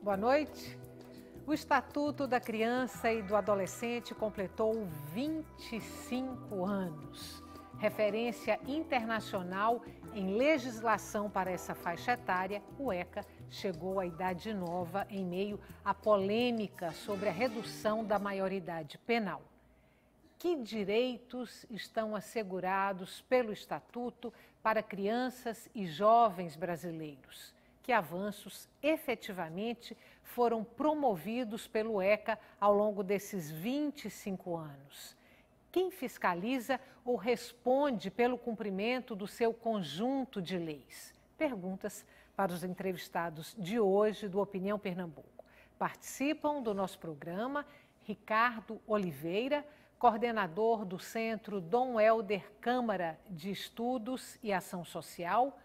Boa noite. O Estatuto da Criança e do Adolescente completou 25 anos. Referência internacional em legislação para essa faixa etária, o ECA chegou à idade nova em meio à polêmica sobre a redução da maioridade penal. Que direitos estão assegurados pelo Estatuto para crianças e jovens brasileiros? Que avanços efetivamente foram promovidos pelo ECA ao longo desses 25 anos? Quem fiscaliza ou responde pelo cumprimento do seu conjunto de leis? Perguntas para os entrevistados de hoje do Opinião Pernambuco. Participam do nosso programa Ricardo Oliveira, coordenador do Centro Dom Helder Câmara de Estudos e Ação Social,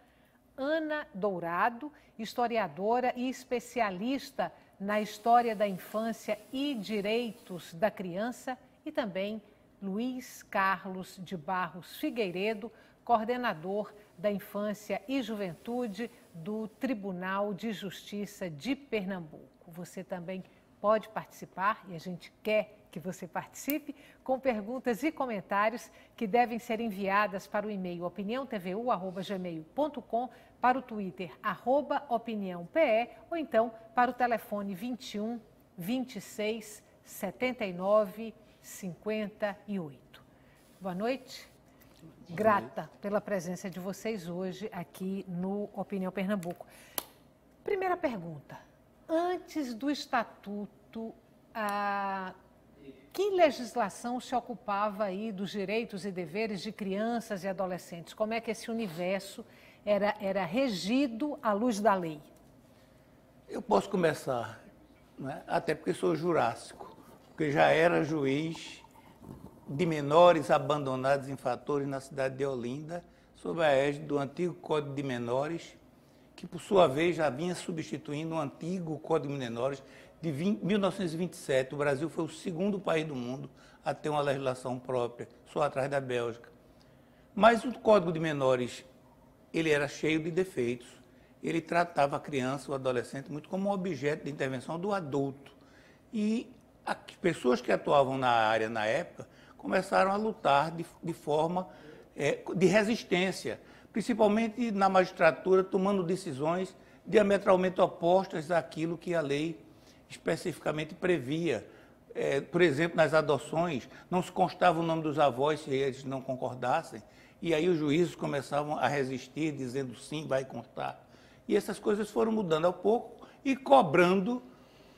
Ana Dourado, historiadora e especialista na história da infância e direitos da criança, e também Luiz Carlos de Barros Figueiredo, coordenador da Infância e Juventude do Tribunal de Justiça de Pernambuco. Você também pode participar e a gente quer que você participe com perguntas e comentários que devem ser enviadas para o e-mail opiniãotvu@gmail.com, para o Twitter @opiniãope ou então para o telefone 21 26 79 58. Boa noite. Grata pela presença de vocês hoje aqui no Opinião Pernambuco. Primeira pergunta. Antes do Estatuto, que legislação se ocupava aí dos direitos e deveres de crianças e adolescentes? Como é que esse universo era regido à luz da lei? Eu posso começar, né? Até porque sou jurássico, porque já era juiz de menores abandonados em fatores na cidade de Olinda, sob a égide do antigo Código de Menores, que por sua vez já vinha substituindo o antigo Código de Menores de 1927. O Brasil foi o segundo país do mundo a ter uma legislação própria, só atrás da Bélgica. Mas o Código de Menores, ele era cheio de defeitos. Ele tratava a criança, o adolescente, muito como um objeto de intervenção do adulto. E as pessoas que atuavam na área na época começaram a lutar de forma de resistência, principalmente na magistratura, tomando decisões diametralmente opostas àquilo que a lei especificamente previa. Por exemplo, nas adoções, não se constava o nome dos avós se eles não concordassem, e aí os juízes começavam a resistir, dizendo sim, vai constar. E essas coisas foram mudando ao pouco e cobrando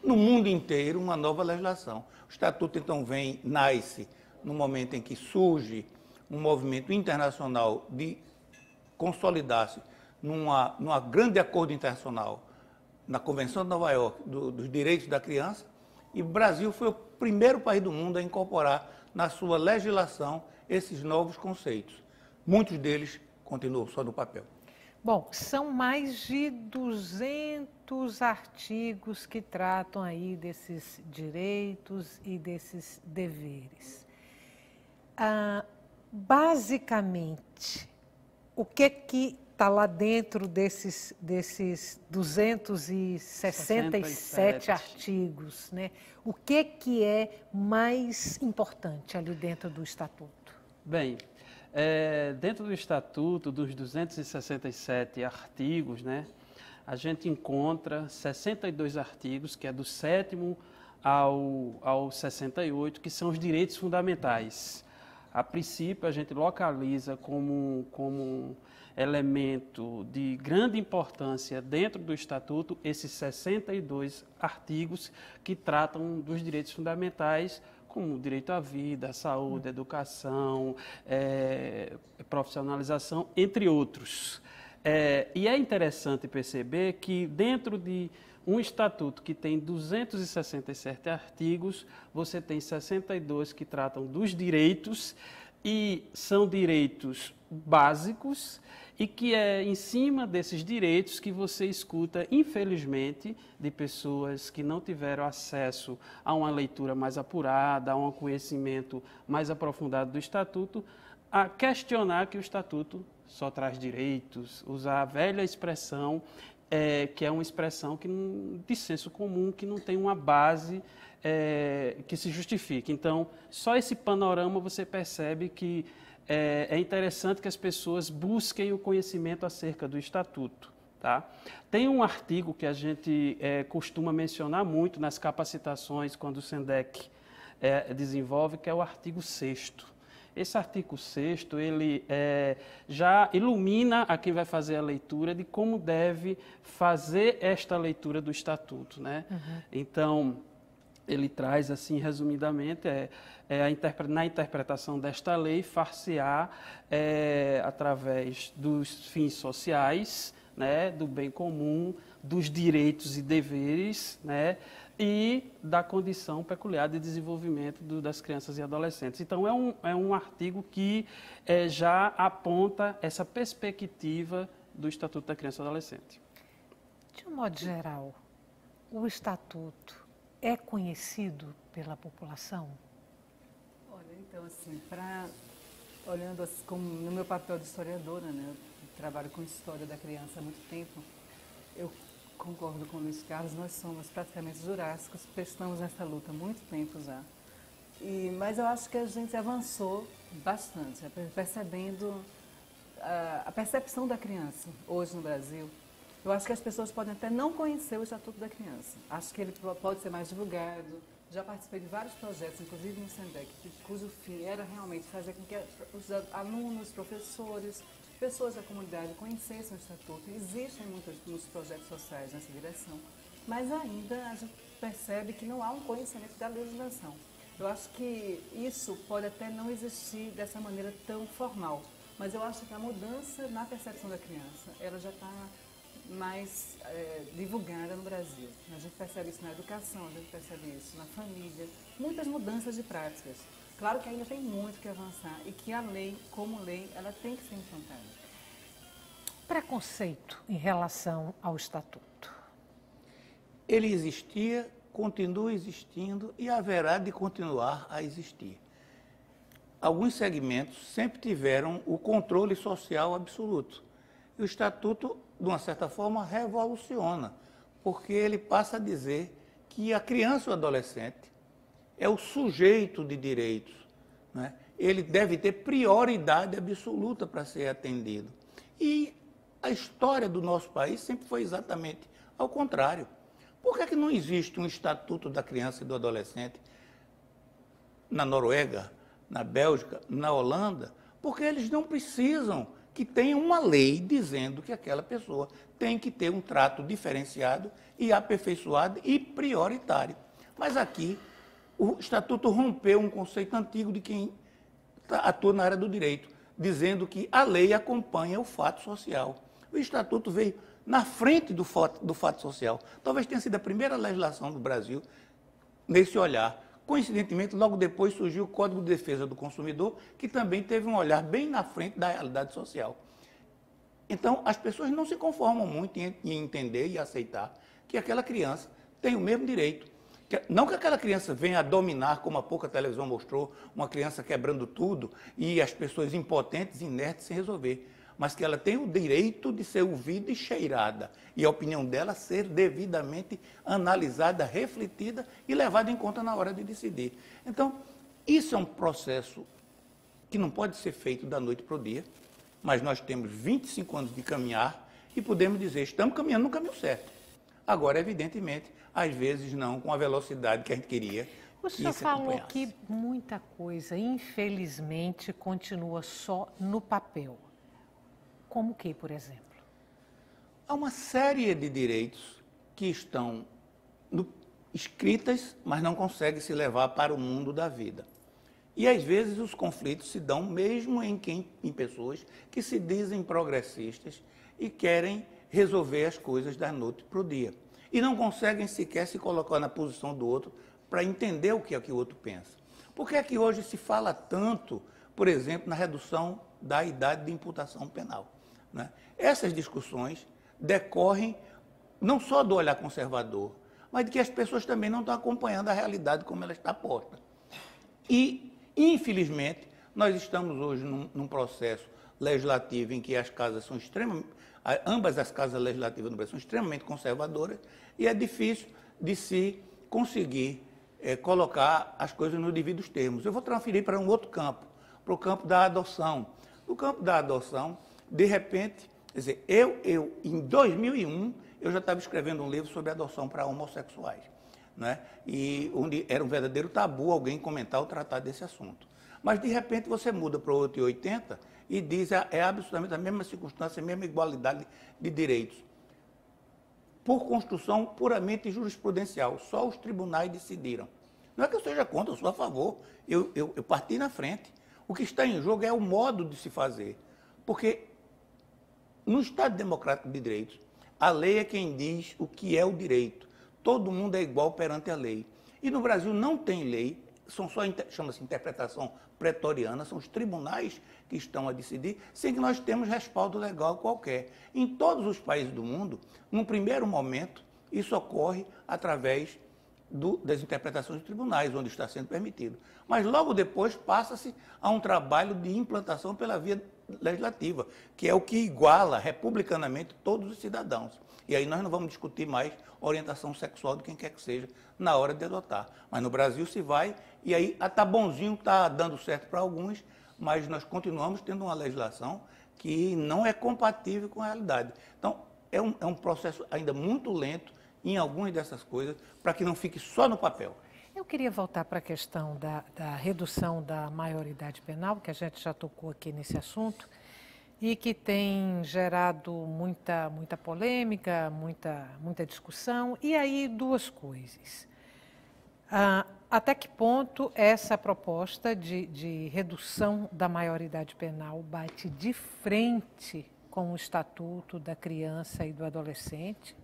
no mundo inteiro uma nova legislação. O Estatuto, então, nasce no momento em que surge um movimento internacional de consolidar-se numa grande acordo internacional, na Convenção de Nova York, dos Direitos da Criança, e o Brasil foi o primeiro país do mundo a incorporar na sua legislação esses novos conceitos. Muitos deles continuam só no papel. Bom, são mais de 200 artigos que tratam aí desses direitos e desses deveres. Basicamente, o que está lá dentro desses 267 artigos, né? O que é mais importante ali dentro do Estatuto? Bem, dentro do Estatuto, dos 267 artigos, né, a gente encontra 62 artigos, que é do 7º ao 68, que são os direitos fundamentais. A princípio, a gente localiza como elemento de grande importância dentro do Estatuto esses 62 artigos que tratam dos direitos fundamentais, como o direito à vida, à saúde, à educação, profissionalização, entre outros. E é interessante perceber que dentro de um estatuto que tem 267 artigos, você tem 62 que tratam dos direitos, e são direitos básicos, e que é em cima desses direitos que você escuta, infelizmente, de pessoas que não tiveram acesso a uma leitura mais apurada, a um conhecimento mais aprofundado do Estatuto, a questionar que o Estatuto só traz direitos, usar a velha expressão que é uma expressão de senso comum, que não tem uma base que se justifique. Então, só esse panorama você percebe que é interessante que as pessoas busquem o conhecimento acerca do Estatuto. Tá? Tem um artigo que a gente costuma mencionar muito nas capacitações, quando o SENDEC desenvolve, que é o artigo 6º. Esse artigo 6º, ele já ilumina a quem vai fazer a leitura de como deve fazer esta leitura do Estatuto, né? Uhum. Então, ele traz, assim, resumidamente, na interpretação desta lei, far-se-á através dos fins sociais, né, do bem comum, dos direitos e deveres, né, e da condição peculiar de desenvolvimento das crianças e adolescentes. Então, é um artigo que já aponta essa perspectiva do Estatuto da Criança e Adolescente. De um modo geral, o Estatuto é conhecido pela população? Olha, então, assim, olhando assim, como no meu papel de historiadora, né, eu trabalho com história da criança há muito tempo, eu concordo com o Luiz Carlos, nós somos praticamente jurássicos, porque estamos nessa luta há muito tempo já. Mas eu acho que a gente avançou bastante, percebendo a percepção da criança hoje no Brasil. Eu acho que as pessoas podem até não conhecer o Estatuto da Criança. Acho que ele pode ser mais divulgado. Já participei de vários projetos, inclusive no SENDEC, cujo fim era realmente fazer com que os alunos, professores, pessoas da comunidade conhecessem o Estatuto. Existem muitos projetos sociais nessa direção, mas ainda a gente percebe que não há um conhecimento da legislação. Eu acho que isso pode até não existir dessa maneira tão formal, mas eu acho que a mudança na percepção da criança, ela já está mais divulgada no Brasil. A gente percebe isso na educação, a gente percebe isso na família, muitas mudanças de práticas. Claro que ainda tem muito que avançar e que a lei, como lei, ela tem que ser implantada. Preconceito em relação ao Estatuto? Ele existia, continua existindo e haverá de continuar a existir. Alguns segmentos sempre tiveram o controle social absoluto. E o Estatuto, de uma certa forma, revoluciona, porque ele passa a dizer que a criança ou adolescente é o sujeito de direitos, né? Ele deve ter prioridade absoluta para ser atendido. E a história do nosso país sempre foi exatamente ao contrário. Por que não existe um Estatuto da Criança e do Adolescente na Noruega, na Bélgica, na Holanda? Porque eles não precisam que tenha uma lei dizendo que aquela pessoa tem que ter um trato diferenciado e aperfeiçoado e prioritário. Mas aqui, o Estatuto rompeu um conceito antigo de quem atua na área do direito, dizendo que a lei acompanha o fato social. O Estatuto veio na frente do fato social. Talvez tenha sido a primeira legislação do Brasil nesse olhar. Coincidentemente, logo depois surgiu o Código de Defesa do Consumidor, que também teve um olhar bem na frente da realidade social. Então, as pessoas não se conformam muito em entender e aceitar que aquela criança tem o mesmo direito. Não que aquela criança venha a dominar, como há pouco a televisão mostrou, uma criança quebrando tudo e as pessoas impotentes, inertes, sem resolver, mas que ela tem o direito de ser ouvida e cheirada, e a opinião dela ser devidamente analisada, refletida e levada em conta na hora de decidir. Então, isso é um processo que não pode ser feito da noite para o dia, mas nós temos 25 anos de caminhar e podemos dizer, estamos caminhando no caminho certo. Agora, evidentemente, às vezes não com a velocidade que a gente queria. O senhor falou que muita coisa, infelizmente, continua só no papel. Como que, por exemplo? Há uma série de direitos que estão escritas, mas não conseguem se levar para o mundo da vida. E, às vezes, os conflitos se dão mesmo em pessoas que se dizem progressistas e querem resolver as coisas da noite para o dia. E não conseguem sequer se colocar na posição do outro para entender o que é que o outro pensa. Por que é que hoje se fala tanto, por exemplo, na redução da idade de imputação penal? Né? Essas discussões decorrem não só do olhar conservador, mas de que as pessoas também não estão acompanhando a realidade como ela está posta. E, infelizmente, nós estamos hoje num processo legislativa em que as casas são ambas as casas legislativas no Brasil são extremamente conservadoras e é difícil de se conseguir colocar as coisas nos devidos termos. Eu vou transferir para um outro campo, para o campo da adoção. No campo da adoção, de repente, quer dizer, em 2001, eu já estava escrevendo um livro sobre adoção para homossexuais, né? E onde era um verdadeiro tabu alguém comentar ou tratar desse assunto. Mas, de repente, você muda para o 880 e diz é absolutamente a mesma circunstância, a mesma igualdade de direitos. Por construção puramente jurisprudencial, só os tribunais decidiram. Não é que eu seja contra, eu sou a favor, eu parti na frente. O que está em jogo é o modo de se fazer, porque no Estado Democrático de Direitos, a lei é quem diz o que é o direito. Todo mundo é igual perante a lei. E no Brasil não tem lei, chama-se interpretação pretoriana, são os tribunais que estão a decidir, sem que nós tenhamos respaldo legal qualquer. Em todos os países do mundo, num primeiro momento, isso ocorre através das interpretações dos tribunais, onde está sendo permitido. Mas logo depois passa-se a um trabalho de implantação pela via legislativa, que é o que iguala republicanamente todos os cidadãos. E aí nós não vamos discutir mais orientação sexual de quem quer que seja na hora de adotar. Mas no Brasil se vai, e aí está bonzinho, está dando certo para alguns, mas nós continuamos tendo uma legislação que não é compatível com a realidade. Então, é um processo ainda muito lento em algumas dessas coisas, para que não fique só no papel. Eu queria voltar para a questão da redução da maioridade penal, que a gente já tocou aqui nesse assunto, e que tem gerado muita polêmica, muita discussão. E aí, duas coisas. Até que ponto essa proposta de redução da maioridade penal bate de frente com o Estatuto da Criança e do Adolescente?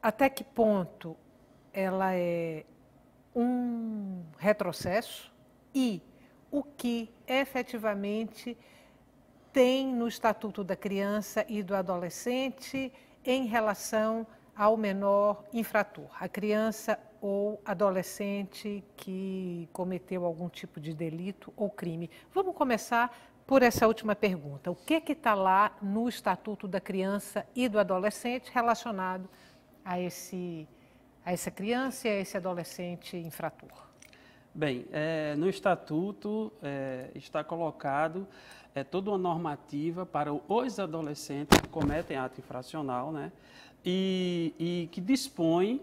Até que ponto ela é um retrocesso e o que efetivamente tem no Estatuto da Criança e do Adolescente em relação ao menor infrator, a criança ou adolescente que cometeu algum tipo de delito ou crime. Vamos começar por essa última pergunta. O que está lá no Estatuto da Criança e do Adolescente relacionado a essa criança e a esse adolescente infrator? Bem, no Estatuto está colocado toda uma normativa para os adolescentes que cometem ato infracional, né? E que dispõe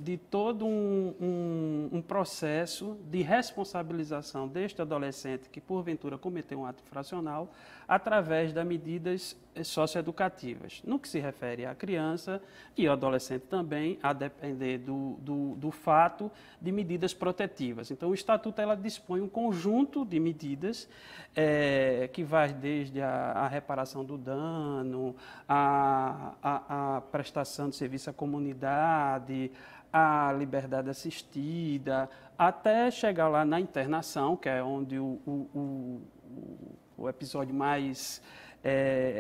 de todo um processo de responsabilização deste adolescente que, porventura, cometeu um ato infracional através das medidas socioeducativas. No que se refere à criança e ao adolescente também, a depender do fato, de medidas protetivas. Então, o Estatuto ela dispõe um conjunto de medidas que vai desde a reparação do dano, a prestação de serviço à comunidade, a liberdade assistida, até chegar lá na internação, que é onde o episódio mais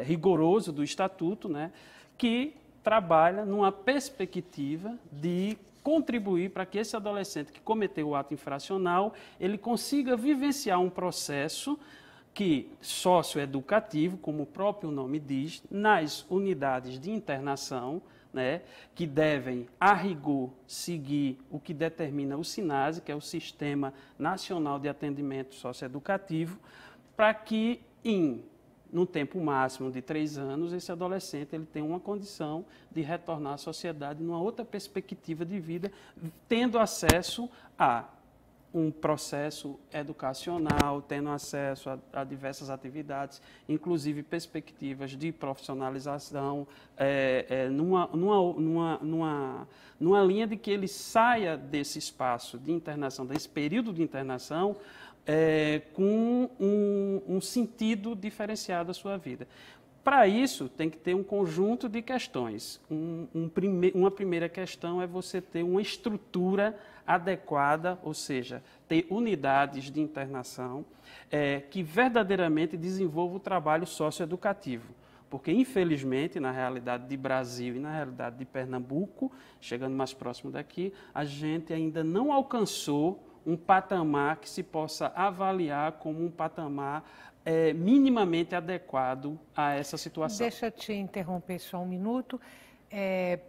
rigoroso do Estatuto, né, que trabalha numa perspectiva de contribuir para que esse adolescente que cometeu o ato infracional, ele consiga vivenciar um processo socioeducativo, como o próprio nome diz, nas unidades de internação, né, que devem, a rigor, seguir o que determina o SINASE, que é o Sistema Nacional de Atendimento Socioeducativo, para que, num tempo máximo de 3 anos, esse adolescente ele tenha uma condição de retornar à sociedade numa outra perspectiva de vida, tendo acesso a um processo educacional, tendo acesso a diversas atividades, inclusive perspectivas de profissionalização, numa linha de que ele saia desse espaço de internação, desse período de internação, com um sentido diferenciado da sua vida. Para isso, tem que ter um conjunto de questões. Uma primeira questão é você ter uma estrutura adequada, ou seja, ter unidades de internação que verdadeiramente desenvolvam o trabalho socioeducativo. Porque, infelizmente, na realidade de Brasil e na realidade de Pernambuco, chegando mais próximo daqui, a gente ainda não alcançou um patamar que se possa avaliar como um patamar minimamente adequado a essa situação. Deixa eu te interromper só um minuto.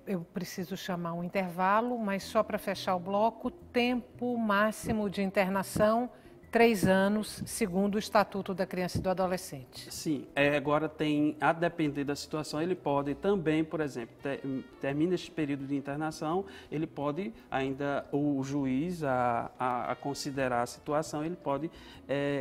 Eu preciso chamar um intervalo, mas só para fechar o bloco, tempo máximo de internação, 3 anos, segundo o Estatuto da Criança e do Adolescente. Sim, agora tem, a depender da situação, ele pode também, por exemplo, termina esse período de internação, ele pode ainda, o juiz, a considerar a situação, ele pode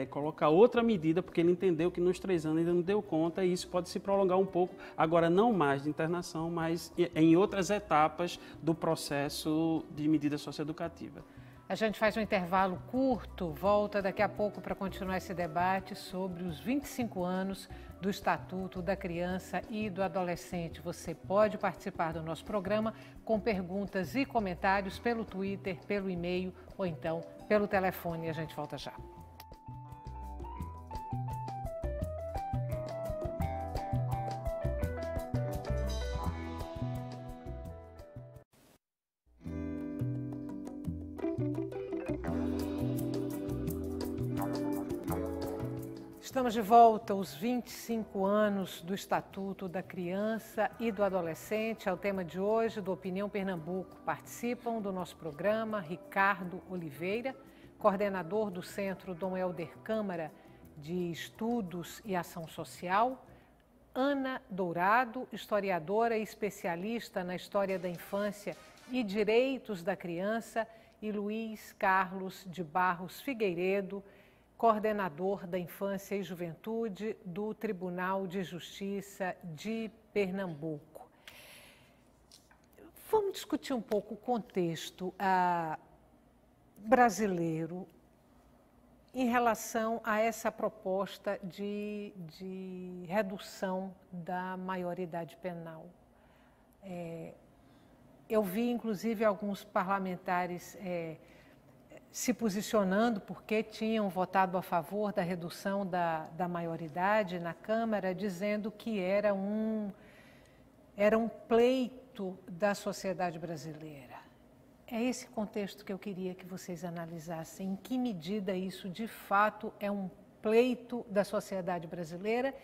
colocar outra medida, porque ele entendeu que nos 3 anos ainda não deu conta, e isso pode se prolongar um pouco, agora não mais de internação, mas em outras etapas do processo de medida socioeducativa. A gente faz um intervalo curto, volta daqui a pouco para continuar esse debate sobre os 25 anos do Estatuto da Criança e do Adolescente. Você pode participar do nosso programa com perguntas e comentários pelo Twitter, pelo e-mail ou então pelo telefone. A gente volta já. Estamos de volta aos 25 anos do Estatuto da Criança e do Adolescente. É o tema de hoje do Opinião Pernambuco. Participam do nosso programa Ricardo Oliveira, coordenador do Centro Dom Helder Câmara de Estudos e Ação Social, Ana Dourado, historiadora e especialista na história da infância e direitos da criança, e Luiz Carlos de Barros Figueiredo, coordenador da Infância e Juventude do Tribunal de Justiça de Pernambuco. Vamos discutir um pouco o contexto brasileiro em relação a essa proposta de redução da maioridade penal. Eu vi, inclusive, alguns parlamentares se posicionando porque tinham votado a favor da redução da maioridade na Câmara, dizendo que era um pleito da sociedade brasileira. É esse contexto que eu queria que vocês analisassem. Em que medida isso, de fato, é um pleito da sociedade brasileira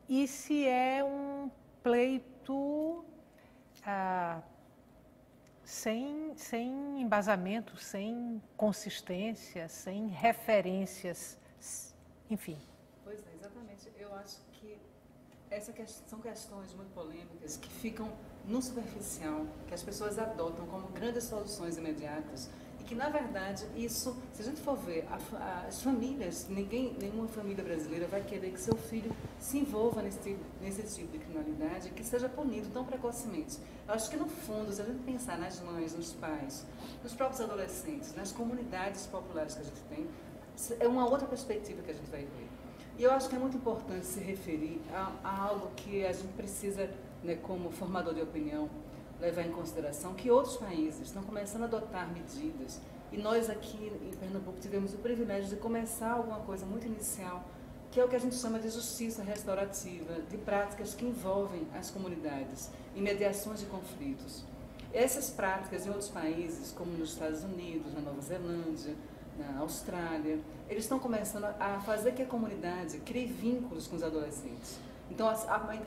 e se é um pleito sem embasamento, sem consistência, sem referências, enfim. Pois é, exatamente. Eu acho que são questões muito polêmicas que ficam no superficial, que as pessoas adotam como grandes soluções imediatas e que, na verdade, isso, se a gente for ver, as famílias, nenhuma família brasileira vai querer que seu filho se envolva nesse tipo de criminalidade e que seja punido tão precocemente. Eu acho que, no fundo, se a gente pensar nas mães, nos pais, nos próprios adolescentes, nas comunidades populares que a gente tem, é uma outra perspectiva que a gente vai ver. E eu acho que é muito importante se referir a algo que a gente precisa, né, como formador de opinião, levar em consideração, que outros países estão começando a adotar medidas. E nós aqui em Pernambuco tivemos o privilégio de começar alguma coisa muito inicial, que é o que a gente chama de justiça restaurativa, de práticas que envolvem as comunidades, em mediações de conflitos. Essas práticas em outros países, como nos Estados Unidos, na Nova Zelândia, na Austrália, eles estão começando a fazer que a comunidade crie vínculos com os adolescentes. Então,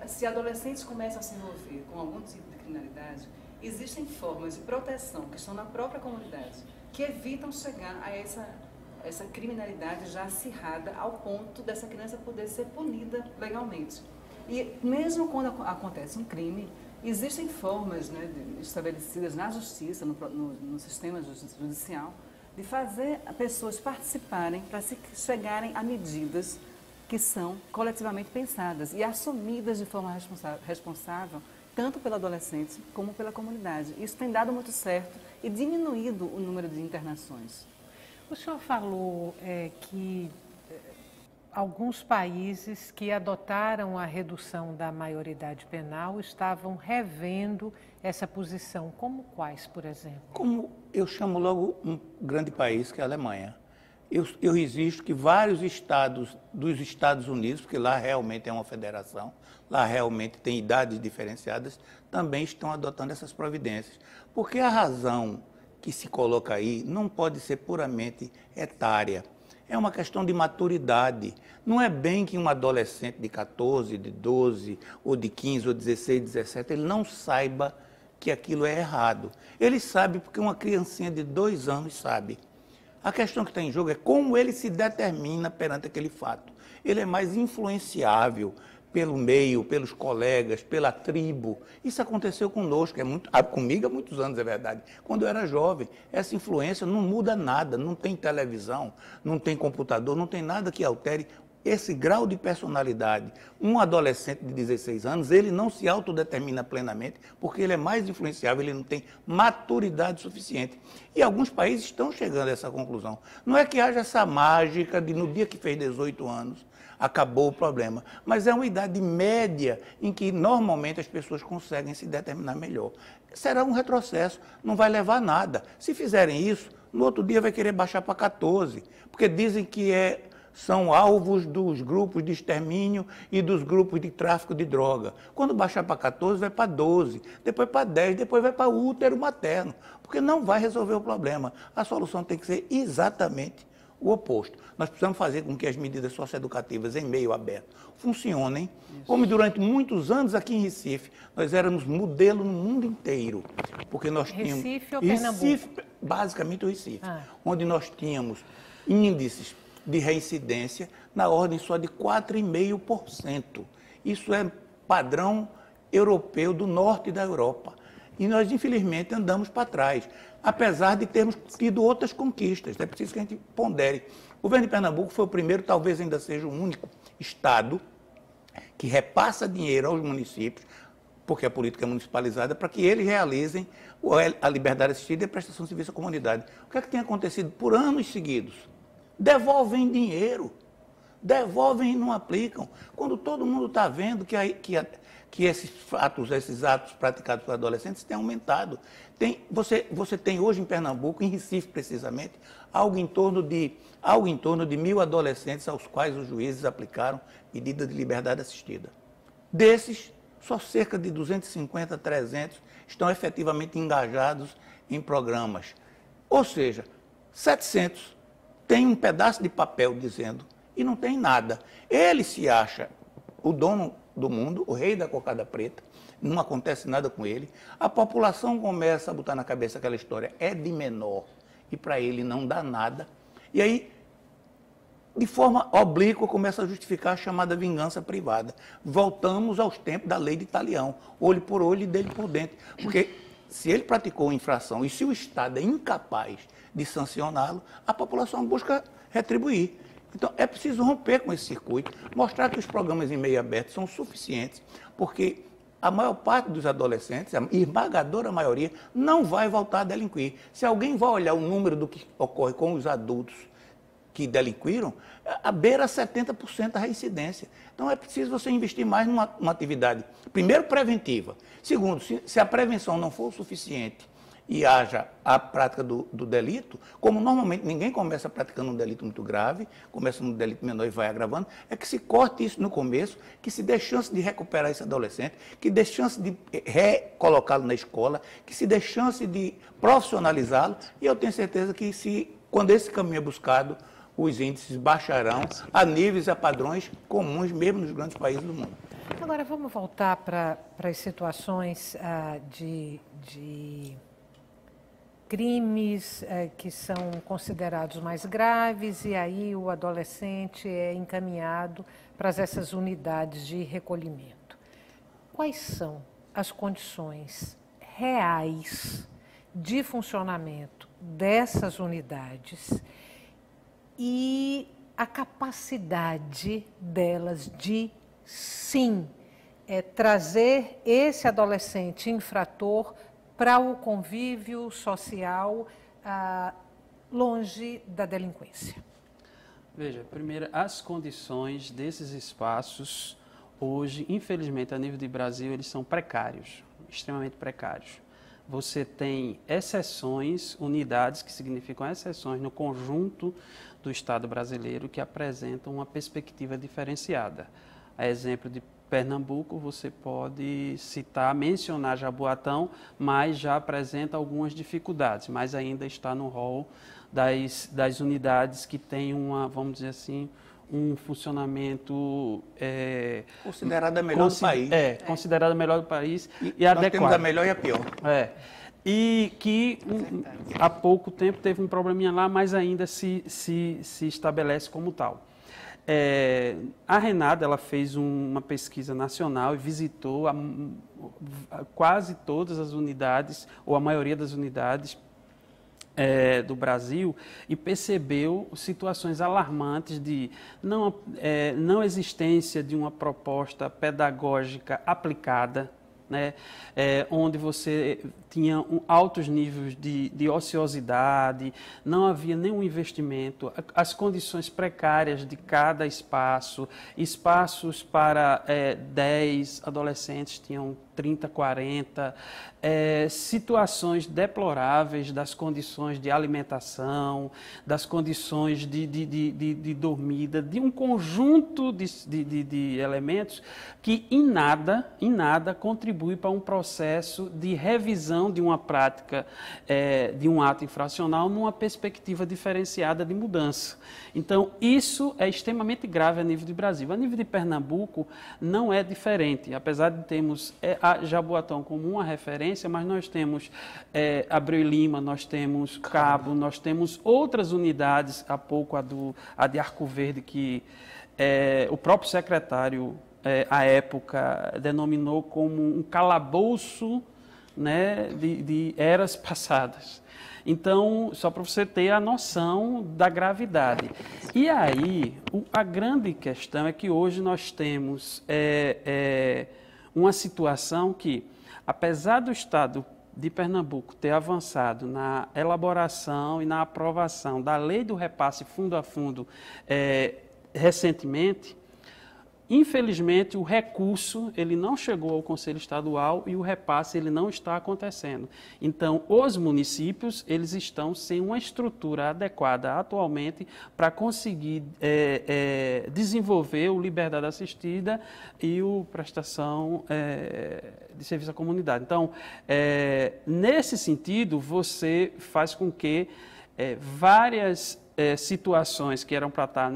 se adolescentes começam a se envolver com algum tipo de criminalidade, existem formas de proteção que estão na própria comunidade, que evitam chegar a essa criminalidade já acirrada ao ponto dessa criança poder ser punida legalmente. E mesmo quando acontece um crime, existem formas, né, estabelecidas na justiça, no sistema judicial, de fazer pessoas participarem para se chegarem a medidas que são coletivamente pensadas e assumidas de forma responsável, tanto pelo adolescente como pela comunidade. Isso tem dado muito certo e diminuído o número de internações. O senhor falou que alguns países que adotaram a redução da maioridade penal estavam revendo essa posição. Como quais, por exemplo? Como eu chamo logo um grande país, que é a Alemanha. Eu resisto que vários estados dos Estados Unidos, porque lá realmente é uma federação, lá realmente tem idades diferenciadas, também estão adotando essas providências. Porque a razão que se coloca aí não pode ser puramente etária. É uma questão de maturidade. Não é bem que um adolescente de 14, de 12, ou de 15, ou 16, 17, ele não saiba que aquilo é errado. Ele sabe porque uma criancinha de 2 anos sabe. A questão que está em jogo é como ele se determina perante aquele fato. Ele é mais influenciável pelo meio, pelos colegas, pela tribo. Isso aconteceu conosco, comigo há muitos anos, é verdade. Quando eu era jovem, essa influência não muda nada, não tem televisão, não tem computador, não tem nada que altere esse grau de personalidade. Um adolescente de 16 anos, ele não se autodetermina plenamente, porque ele é mais influenciável, ele não tem maturidade suficiente. E alguns países estão chegando a essa conclusão. Não é que haja essa mágica de no dia que fez 18 anos, acabou o problema. Mas é uma idade média em que normalmente as pessoas conseguem se determinar melhor. Será um retrocesso, não vai levar a nada. Se fizerem isso, no outro dia vai querer baixar para 14, porque dizem que são alvos dos grupos de extermínio e dos grupos de tráfico de droga. Quando baixar para 14, vai para 12, depois para 10, depois vai para o útero materno, porque não vai resolver o problema. A solução tem que ser exatamente o oposto. Nós precisamos fazer com que as medidas socioeducativas em meio aberto funcionem, como durante muitos anos aqui em Recife, nós éramos modelo no mundo inteiro. Porque nós tínhamos... Recife ou Pernambuco? Basicamente o Recife, onde nós tínhamos índices de reincidência na ordem só de 4,5%. Isso é padrão europeu do norte da Europa. E nós, infelizmente, andamos para trás, apesar de termos tido outras conquistas. É preciso que a gente pondere. O governo de Pernambuco foi o primeiro, talvez ainda seja o único estado que repassa dinheiro aos municípios, porque a política é municipalizada, para que eles realizem a liberdade assistida e a prestação de serviço à comunidade. O que é que tem acontecido por anos seguidos? Devolvem dinheiro, devolvem e não aplicam. Quando todo mundo está vendo que esses atos praticados por adolescentes têm aumentado. Você tem hoje em Pernambuco, em Recife precisamente, algo em torno de 1.000 adolescentes aos quais os juízes aplicaram medida de liberdade assistida. Desses, só cerca de 250, 300 estão efetivamente engajados em programas. Ou seja, 700 têm um pedaço de papel dizendo e não tem nada. Ele se acha o dono do mundo, o rei da cocada preta, não acontece nada com ele. A população começa a botar na cabeça aquela história, é de menor, e para ele não dá nada. E aí, de forma oblíqua, começa a justificar a chamada vingança privada. Voltamos aos tempos da lei de Talião, olho por olho e dele por dentro. Porque se ele praticou infração e se o Estado é incapaz de sancioná-lo, a população busca retribuir. Então, é preciso romper com esse circuito, mostrar que os programas em meio aberto são suficientes, porque a maior parte dos adolescentes, a esmagadora maioria, não vai voltar a delinquir. Se alguém vai olhar o número do que ocorre com os adultos que delinquiram, a beira 70% a reincidência. Então, é preciso você investir mais numa atividade, primeiro, preventiva. Segundo, se a prevenção não for o suficiente e haja a prática do delito, como normalmente ninguém começa praticando um delito muito grave, começa um delito menor e vai agravando, é que se corte isso no começo, que se dê chance de recuperar esse adolescente, que dê chance de recolocá-lo na escola, que se dê chance de profissionalizá-lo, e eu tenho certeza que quando esse caminho é buscado, os índices baixarão a níveis e a padrões comuns, mesmo nos grandes países do mundo. Agora, vamos voltar para as situações de crimes que são considerados mais graves, e aí o adolescente é encaminhado para essas unidades de recolhimento. Quais são as condições reais de funcionamento dessas unidades e a capacidade delas de, sim, trazer esse adolescente infrator para o convívio social longe da delinquência? Veja, primeiro, as condições desses espaços, hoje, infelizmente, a nível de Brasil, eles são precários, extremamente precários. Você tem exceções, unidades que significam exceções no conjunto do Estado brasileiro que apresentam uma perspectiva diferenciada. A exemplo de Pernambuco, você pode citar, mencionar Jaboatão, mas já apresenta algumas dificuldades, mas ainda está no rol das unidades que têm vamos dizer assim, um funcionamento... considerada a melhor do país. Considerada a melhor do país e nós adequada. temos a melhor e a pior. E que há pouco tempo teve um probleminha lá, mas ainda se estabelece como tal. A Renata, ela fez uma pesquisa nacional e visitou quase todas as unidades, ou a maioria das unidades do Brasil, e percebeu situações alarmantes de não existência de uma proposta pedagógica aplicada, né, onde você tinha altos níveis de ociosidade, não havia nenhum investimento, as condições precárias de cada espaços para 10 adolescentes tinham 30, 40, situações deploráveis das condições de alimentação, das condições de dormida, de um conjunto de elementos que em nada contribui para um processo de revisão de uma prática, de um ato infracional numa perspectiva diferenciada de mudança. Então, isso é extremamente grave a nível de Brasil. A nível de Pernambuco, não é diferente, apesar de termos a Jaboatão como uma referência, mas nós temos Abreu e Lima, nós temos Cabo, nós temos outras unidades, há pouco a de Arco Verde, que o próprio secretário, à época, denominou como um calabouço, né, de eras passadas. Então, só para você ter a noção da gravidade. E aí, a grande questão é que hoje nós temos uma situação que, apesar do Estado de Pernambuco ter avançado na elaboração e na aprovação da lei do repasse fundo a fundo recentemente, infelizmente, o recurso ele não chegou ao Conselho Estadual e o repasse ele não está acontecendo. Então, os municípios eles estão sem uma estrutura adequada atualmente para conseguir desenvolver o Liberdade Assistida e o prestação de serviço à comunidade. Então, nesse sentido, você faz com que várias situações que eram para estar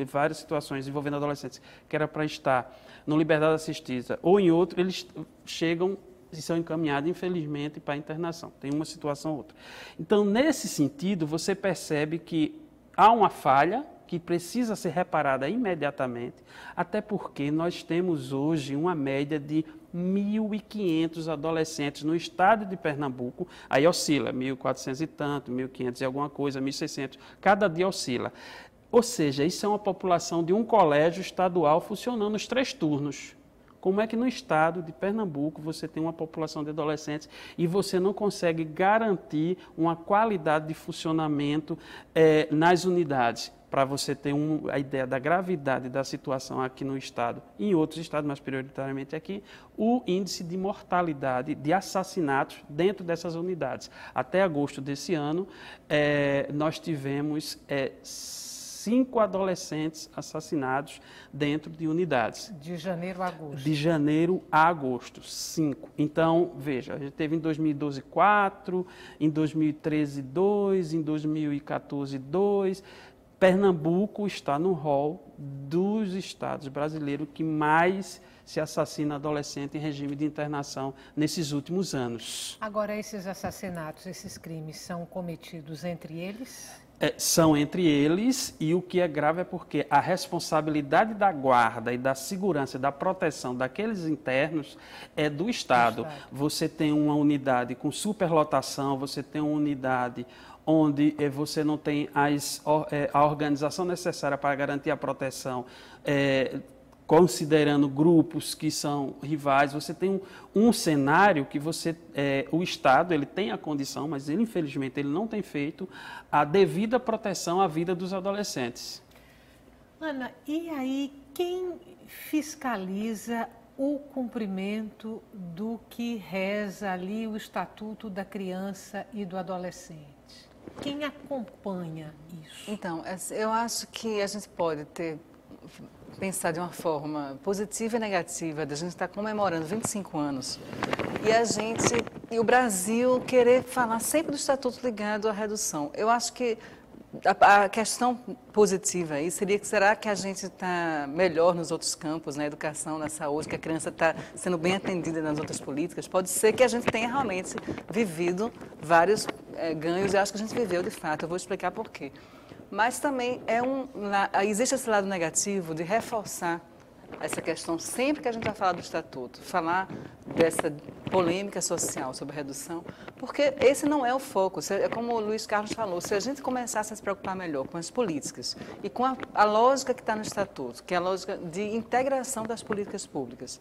várias situações envolvendo adolescentes que era para estar no Liberdade Assistida ou em outro, eles chegam e são encaminhados, infelizmente, para a internação. Tem uma situação ou outra. Então, nesse sentido, você percebe que há uma falha que precisa ser reparada imediatamente, até porque nós temos hoje uma média de 1.500 adolescentes no estado de Pernambuco, aí oscila, 1.400 e tanto, 1.500 e alguma coisa, 1.600, cada dia oscila. Ou seja, isso é uma população de um colégio estadual funcionando os 3 turnos. Como é que no estado de Pernambuco você tem uma população de adolescentes e você não consegue garantir uma qualidade de funcionamento nas unidades? Para você ter a ideia da gravidade da situação aqui no estado e em outros estados, mas prioritariamente aqui, o índice de mortalidade de assassinatos dentro dessas unidades. Até agosto desse ano, nós tivemos 5 adolescentes assassinados dentro de unidades. De janeiro a agosto. De janeiro a agosto, 5. Então, veja, a gente teve em 2012 4, em 2013 2, em 2014 2. Pernambuco está no rol dos estados brasileiros que mais se assassina adolescente em regime de internação nesses últimos anos. Agora, esses assassinatos, esses crimes são cometidos entre eles? São entre eles, e o que é grave é porque a responsabilidade da guarda e da segurança, da proteção daqueles internos é do Estado. Você tem uma unidade com superlotação, você tem uma unidade onde você não tem a organização necessária para garantir a proteção, considerando grupos que são rivais. Você tem um cenário que o Estado ele tem a condição, mas ele, infelizmente ele não tem feito a devida proteção à vida dos adolescentes. Ana, e aí quem fiscaliza o cumprimento do que reza ali o Estatuto da Criança e do Adolescente? Quem acompanha isso? Então, eu acho que a gente pode ter pensar de uma forma positiva e negativa, da gente estar comemorando 25 anos, e o Brasil querer falar sempre do Estatuto ligado à redução. Eu acho que a questão positiva aí seria que será que a gente está melhor nos outros campos, na educação, na saúde, que a criança está sendo bem atendida nas outras políticas? Pode ser que a gente tenha realmente vivido vários ganhos, e acho que a gente viveu de fato, eu vou explicar por quê. Mas também existe esse lado negativo de reforçar essa questão sempre que a gente vai falar do Estatuto, falar dessa polêmica social sobre redução, porque esse não é o foco. É como o Luiz Carlos falou, se a gente começasse a se preocupar melhor com as políticas e com a lógica que está no Estatuto, que é a lógica de integração das políticas públicas,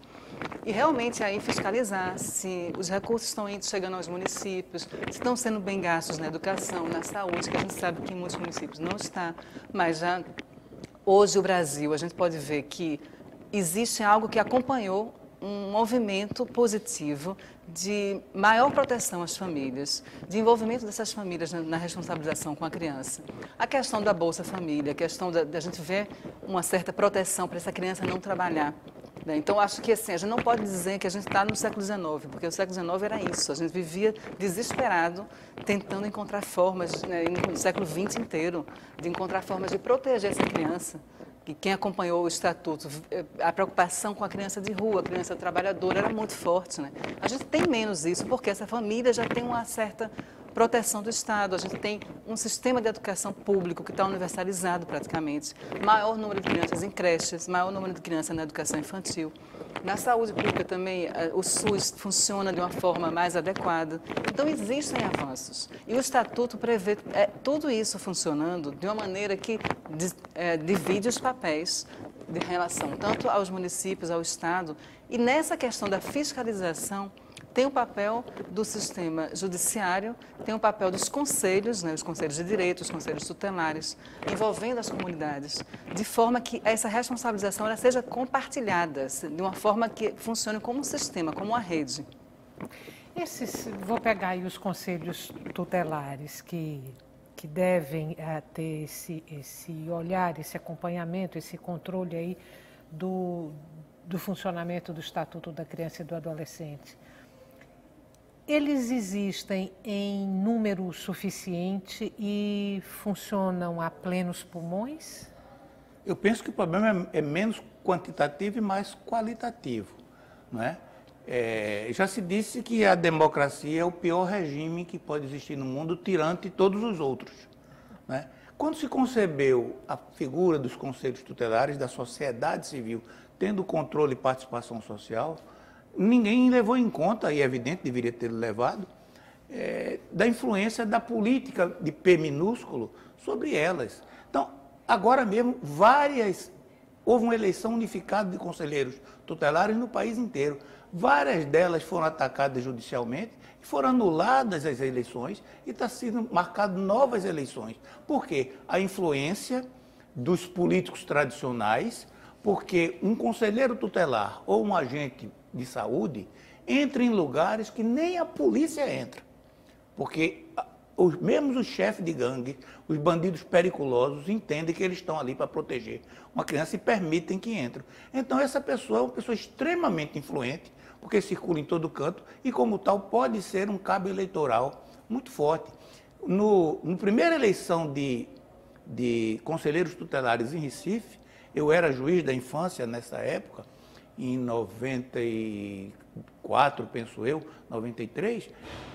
e realmente aí fiscalizar se os recursos estão chegando aos municípios, se estão sendo bem gastos na educação, na saúde, que a gente sabe que em muitos municípios não está, mas já hoje o Brasil, a gente pode ver que existe algo que acompanhou um movimento positivo de maior proteção às famílias, de envolvimento dessas famílias na responsabilização com a criança. A questão da Bolsa Família, a questão da gente ver uma certa proteção para essa criança não trabalhar. Né? Então, acho que assim, a gente não pode dizer que a gente está no século XIX, porque o século XIX era isso, a gente vivia desesperado, tentando encontrar formas, né, no século XX inteiro, de encontrar formas de proteger essa criança. E quem acompanhou o Estatuto, a preocupação com a criança de rua, a criança trabalhadora, era muito forte. Né? A gente tem menos isso, porque essa família já tem uma certa proteção do Estado, a gente tem um sistema de educação público que está universalizado praticamente, maior número de crianças em creches, maior número de crianças na educação infantil. Na saúde pública também, o SUS funciona de uma forma mais adequada. Então, existem avanços. E o Estatuto prevê tudo isso funcionando de uma maneira que divide os papéis de relação tanto aos municípios, ao Estado. E nessa questão da fiscalização, tem o papel do sistema judiciário, tem o papel dos conselhos, né, os conselhos de direito, os conselhos tutelares, envolvendo as comunidades, de forma que essa responsabilização ela seja compartilhada, de uma forma que funcione como um sistema, como uma rede. Vou pegar aí os conselhos tutelares que devem ter esse olhar, esse acompanhamento, esse controle aí do funcionamento do Estatuto da Criança e do Adolescente. Eles existem em número suficiente e funcionam a plenos pulmões? Eu penso que o problema é menos quantitativo e mais qualitativo. Não é? Já se disse que a democracia é o pior regime que pode existir no mundo, tirante todos os outros. Não é? Quando se concebeu a figura dos conselhos tutelares, da sociedade civil, tendo controle e participação social, ninguém levou em conta, e é evidente, deveria ter levado, da influência da política de P minúsculo sobre elas. Então, agora mesmo, houve uma eleição unificada de conselheiros tutelares no país inteiro. Várias delas foram atacadas judicialmente e foram anuladas as eleições e está sendo marcado novas eleições. Por quê? A influência dos políticos tradicionais, porque um conselheiro tutelar ou um agente de saúde entra em lugares que nem a polícia entra. Porque mesmo os chefes de gangue, os bandidos periculosos, entendem que eles estão ali para proteger uma criança e permitem que entrem. Então, essa pessoa é uma pessoa extremamente influente, porque circula em todo canto e, como tal, pode ser um cabo eleitoral muito forte. Na primeira eleição de conselheiros tutelares em Recife, eu era juiz da infância nessa época, em 94, penso eu, 93,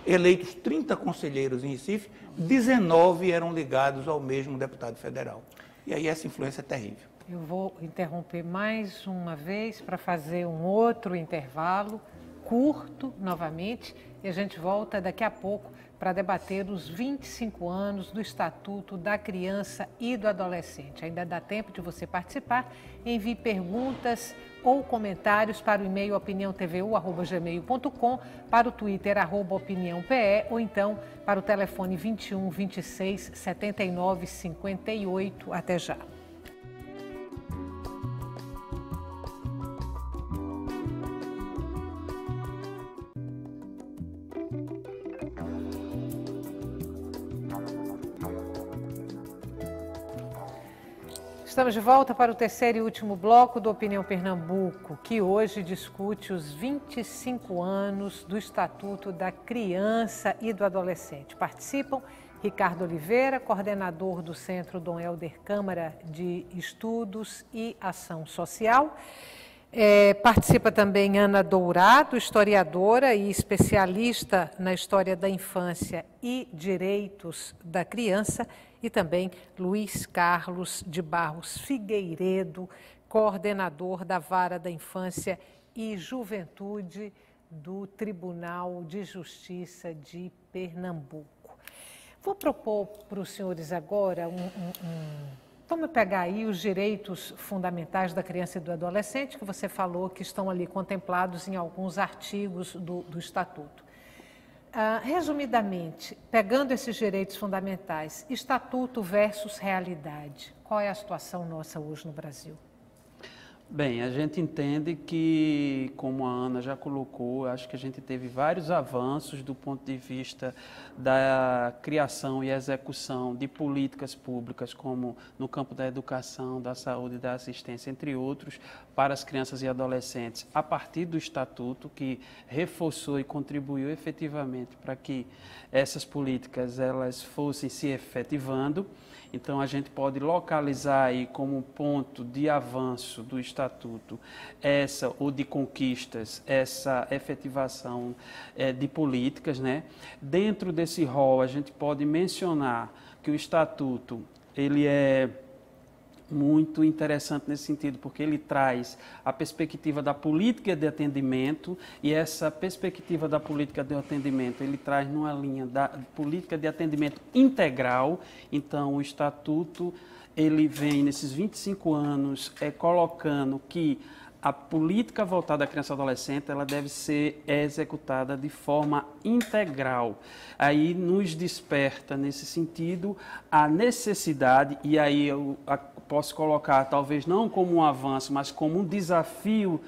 eleitos 30 conselheiros em Recife, 19 eram ligados ao mesmo deputado federal. E aí essa influência é terrível. Eu vou interromper mais uma vez para fazer um outro intervalo curto novamente e a gente volta daqui a pouco para debater os 25 anos do Estatuto da Criança e do Adolescente. Ainda dá tempo de você participar. Envie perguntas ou comentários para o e-mail opiniãotvu@gmail.com, para o Twitter @opiniãope ou então para o telefone 21 26 79 58. Até já. Estamos de volta para o terceiro e último bloco do Opinião Pernambuco, que hoje discute os 25 anos do Estatuto da Criança e do Adolescente. Participam Ricardo Oliveira, coordenador do Centro Dom Helder Câmara de Estudos e Ação Social. Participa também Ana Dourado, historiadora e especialista na história da infância e direitos da criança, e também Luiz Carlos de Barros Figueiredo, coordenador da Vara da Infância e Juventude do Tribunal de Justiça de Pernambuco. Vou propor para os senhores agora vamos pegar aí os direitos fundamentais da criança e do adolescente, que você falou que estão ali contemplados em alguns artigos do Estatuto. Resumidamente, pegando esses direitos fundamentais, Estatuto versus realidade, qual é a situação nossa hoje no Brasil? Bem, a gente entende que, como a Ana já colocou, acho que a gente teve vários avanços do ponto de vista da criação e execução de políticas públicas, como no campo da educação, da saúde e da assistência, entre outros, para as crianças e adolescentes, a partir do Estatuto, que reforçou e contribuiu efetivamente para que essas políticas elas fossem se efetivando. Então, a gente pode localizar aí como ponto de avanço do Estatuto ou de conquistas, essa efetivação de políticas, né? Dentro desse rol, a gente pode mencionar que o Estatuto, ele é muito interessante nesse sentido, porque ele traz a perspectiva da política de atendimento, e essa perspectiva da política de atendimento ele traz numa linha da política de atendimento integral. Então, o Estatuto ele vem nesses 25 anos colocando que a política voltada à criança e adolescente ela deve ser executada de forma integral. Aí nos desperta, nesse sentido, a necessidade, e aí eu posso colocar, talvez não como um avanço, mas como um desafio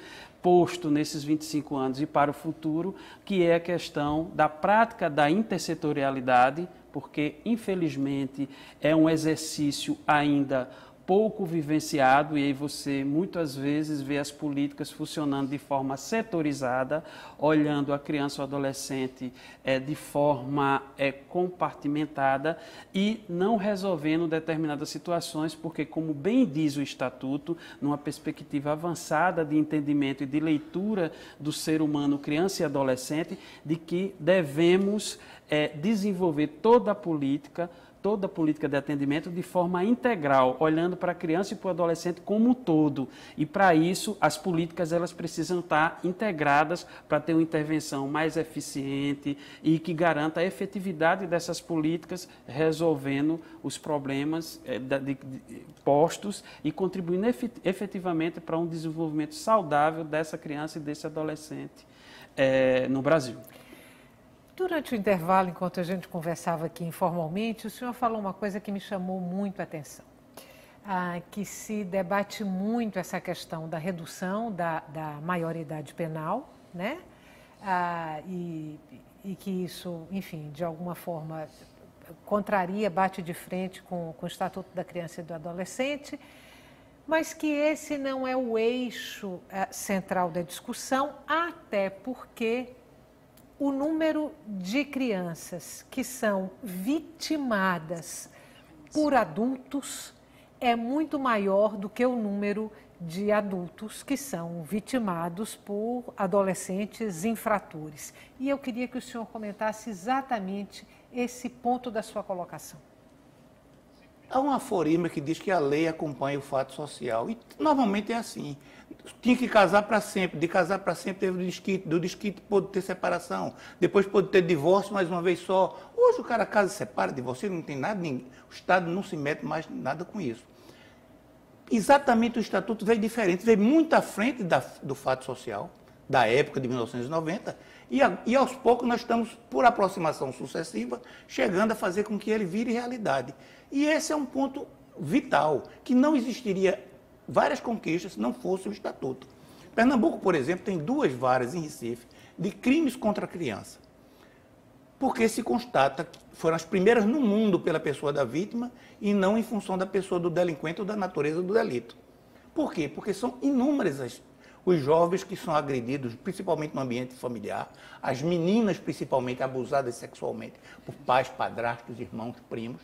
posto nesses 25 anos e para o futuro, que é a questão da prática da intersetorialidade, porque, infelizmente, é um exercício ainda pouco vivenciado, e aí você muitas vezes vê as políticas funcionando de forma setorizada, olhando a criança ou adolescente de forma compartimentada e não resolvendo determinadas situações, porque, como bem diz o Estatuto, numa perspectiva avançada de entendimento e de leitura do ser humano, criança e adolescente, de que devemos desenvolver toda a política de atendimento de forma integral, olhando para a criança e para o adolescente como um todo. E, para isso, as políticas elas precisam estar integradas para ter uma intervenção mais eficiente e que garanta a efetividade dessas políticas, resolvendo os problemas postos e contribuindo efetivamente para um desenvolvimento saudável dessa criança e desse adolescente no Brasil. Durante o intervalo, enquanto a gente conversava aqui informalmente, o senhor falou uma coisa que me chamou muito a atenção, que se debate muito essa questão da redução da maioridade penal, né? E que isso, enfim, de alguma forma contraria, bate de frente com o Estatuto da Criança e do Adolescente, mas que esse não é o eixo central da discussão, até porque o número de crianças que são vitimadas por adultos é muito maior do que o número de adultos que são vitimados por adolescentes infratores. E eu queria que o senhor comentasse exatamente esse ponto da sua colocação. Há um aforisma que diz que a lei acompanha o fato social, e normalmente é assim. Tinha que casar para sempre, de casar para sempre teve do desquite pôde ter separação, depois pôde ter divórcio mais uma vez só. Hoje o cara casa e separa, divorcia, não tem nada, o Estado não se mete mais nada com isso. Exatamente, o Estatuto veio diferente, veio muito à frente do fato social, da época de 1990, e aos poucos nós estamos, por aproximação sucessiva, chegando a fazer com que ele vire realidade. E esse é um ponto vital, que não existiria várias conquistas se não fosse o Estatuto. Pernambuco, por exemplo, tem 2 varas em Recife de crimes contra a criança. porque se constata que foram as primeiras no mundo pela pessoa da vítima e não em função da pessoa do delinquente ou da natureza do delito. Por quê? Porque são inúmeras os jovens que são agredidos, principalmente no ambiente familiar, as meninas principalmente abusadas sexualmente por pais, padrastos, irmãos, primos.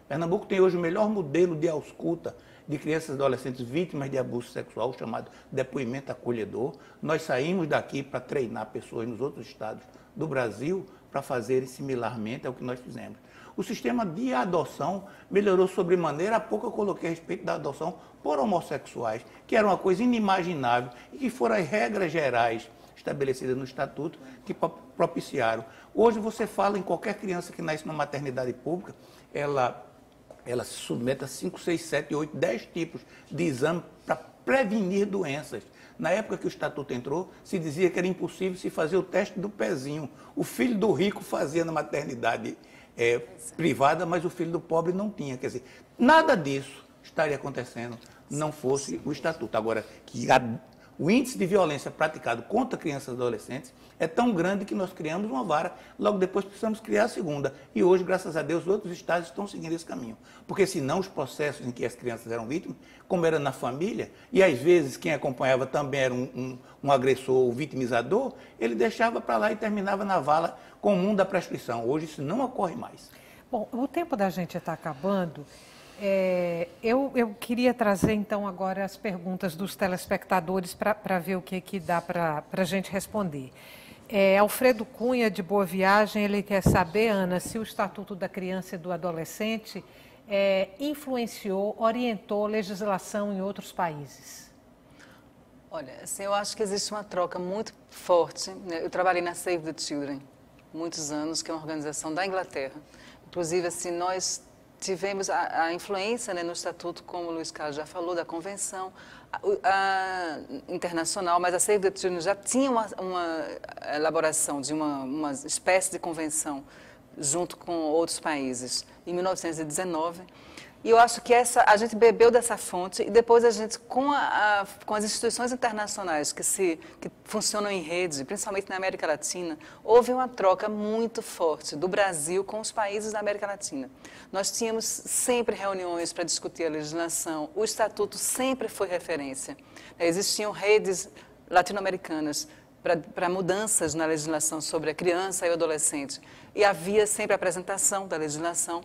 Pernambuco tem hoje o melhor modelo de ausculta de crianças e adolescentes vítimas de abuso sexual, chamado depoimento acolhedor. Nós saímos daqui para treinar pessoas nos outros estados do Brasil para fazerem similarmente ao que nós fizemos. O sistema de adoção melhorou sobremaneira. Há pouco eu coloquei a respeito da adoção por homossexuais, que era uma coisa inimaginável e que foram as regras gerais estabelecidas no Estatuto que propiciaram. Hoje você fala em qualquer criança que nasce numa maternidade pública, ela se submete a 5, 6, 7, 8, 10 tipos de exame para prevenir doenças. Na época que o Estatuto entrou, se dizia que era impossível se fazer o teste do pezinho. O filho do rico fazia na maternidade privada, mas o filho do pobre não tinha. Quer dizer, nada disso estaria acontecendo não fosse o Estatuto. Agora, o índice de violência praticado contra crianças e adolescentes é tão grande que nós criamos uma vara, logo depois precisamos criar a segunda. E hoje, graças a Deus, outros estados estão seguindo esse caminho. Porque senão os processos em que as crianças eram vítimas, como era na família, e às vezes quem acompanhava também era um agressor ou vitimizador, ele deixava para lá e terminava na vala comum da prescrição. Hoje isso não ocorre mais. Bom, o tempo da gente está acabando. Eu queria trazer, então, agora as perguntas dos telespectadores para ver o que dá para a gente responder. Alfredo Cunha, de Boa Viagem, ele quer saber, Ana, se o Estatuto da Criança e do Adolescente influenciou, orientou legislação em outros países. Olha, assim, eu acho que existe uma troca muito forte, né? Eu trabalhei na Save the Children muitos anos, que é uma organização da Inglaterra. Inclusive, assim, nós tivemos a influência, né, no Estatuto, como o Luiz Carlos já falou, da Convenção internacional, mas a Save the Children já tinha uma elaboração de uma espécie de convenção junto com outros países em 1919. E eu acho que a gente bebeu dessa fonte e depois a gente, com as instituições internacionais que funcionam em rede, principalmente na América Latina, houve uma troca muito forte do Brasil com os países da América Latina. Nós tínhamos sempre reuniões para discutir a legislação, o Estatuto sempre foi referência. Existiam redes latino-americanas para mudanças na legislação sobre a criança e o adolescente. E havia sempre a apresentação da legislação.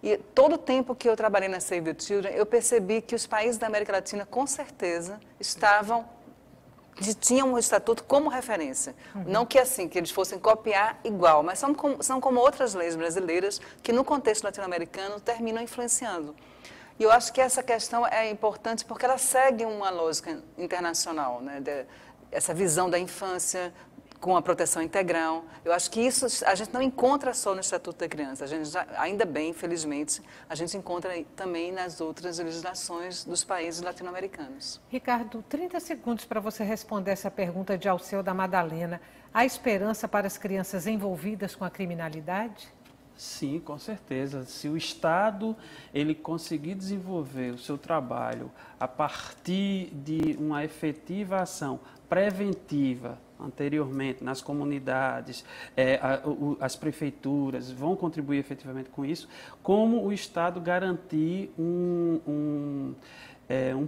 E todo o tempo que eu trabalhei na Save the Children, eu percebi que os países da América Latina, com certeza, tinham um estatuto como referência. Uhum. Não que eles fossem copiar igual, mas são como outras leis brasileiras que, no contexto latino-americano, terminam influenciando. E eu acho que essa questão é importante porque ela segue uma lógica internacional, né, essa visão da infância com a proteção integral. Eu acho que isso a gente não encontra só no Estatuto da Criança. A gente ainda bem, infelizmente, a gente encontra também nas outras legislações dos países latino-americanos. Ricardo, 30 segundos para você responder essa pergunta de Alceu da Madalena. Há esperança para as crianças envolvidas com a criminalidade? Sim, com certeza. Se o Estado ele conseguir desenvolver o seu trabalho a partir de uma efetiva ação preventiva, anteriormente, nas comunidades, as prefeituras vão contribuir efetivamente com isso, como o Estado garantir um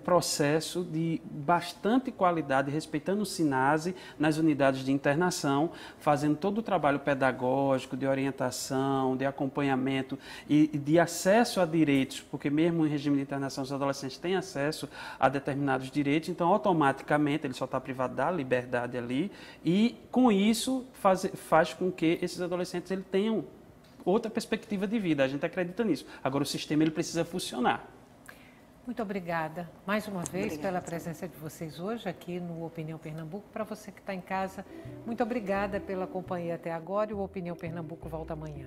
processo de bastante qualidade, respeitando o SINASE nas unidades de internação, fazendo todo o trabalho pedagógico, de orientação, de acompanhamento e de acesso a direitos, porque mesmo em regime de internação os adolescentes têm acesso a determinados direitos, então automaticamente ele só está privado da liberdade ali e com isso faz com que esses adolescentes ele tenham outra perspectiva de vida, a gente acredita nisso. Agora o sistema ele precisa funcionar. Muito obrigada mais uma vez pela presença de vocês hoje aqui no Opinião Pernambuco. Para você que está em casa, muito obrigada pela companhia até agora e o Opinião Pernambuco volta amanhã.